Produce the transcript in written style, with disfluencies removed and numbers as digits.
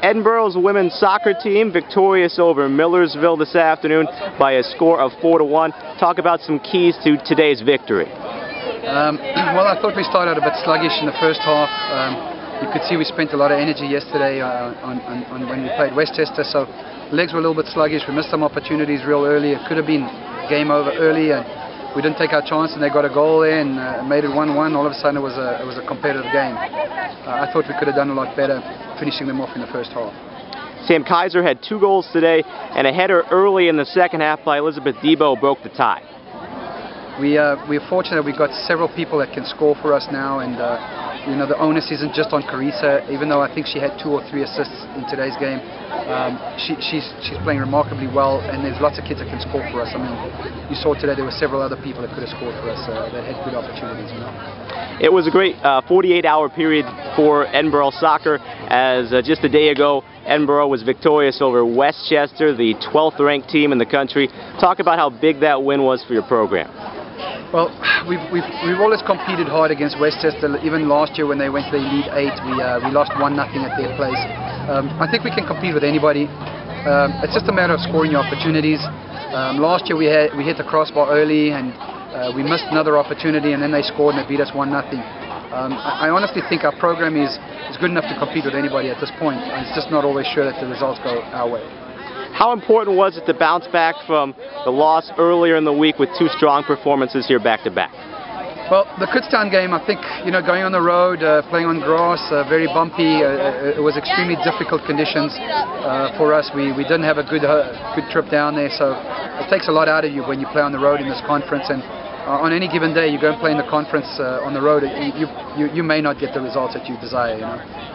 Edinboro's women's soccer team victorious over Millersville this afternoon by a score of 4-1. Talk about some keys to today's victory. Well, I thought we started out a bit sluggish in the first half. You could see we spent a lot of energy yesterday on when we played Westchester, so legs were a little bit sluggish. We missed some opportunities real early. It could have been game over early, and we didn't take our chance, and they got a goal there and made it 1-1. All of a sudden, it was a competitive game. I thought we could have done a lot better, finishing them off in the first half. Sam Kaiser had 2 goals today, and a header early in the second half by Elizabeth Debo broke the tie. We're fortunate we've got several people that can score for us now, and you know, the onus isn't just on Carissa. Even though I think she had 2 or 3 assists in today's game, she's playing remarkably well, and there's lots of kids that can score for us. I mean, you saw today there were several other people that could have scored for us that had good opportunities. You know? It was a great 48-hour period for Edinboro soccer, as just a day ago Edinboro was victorious over Westchester, the 12th ranked team in the country. Talk about how big that win was for your program. Well, we've always competed hard against Westchester. Even last year when they went to the Elite 8, we lost 1-0 at their place. I think we can compete with anybody. It's just a matter of scoring your opportunities. Last year we hit the crossbar early, and we missed another opportunity, and then they scored and they beat us 1-0. I honestly think our program is good enough to compete with anybody at this point. It's just not always sure that the results go our way. How important was it to bounce back from the loss earlier in the week with 2 strong performances here back-to-back? Well, the Kutztown game, I think, you know, going on the road, playing on grass, very bumpy, it was extremely difficult conditions for us. We didn't have a good trip down there, so it takes a lot out of you when you play on the road in this conference. And on any given day, you go and play in the conference on the road, you may not get the results that you desire, you know.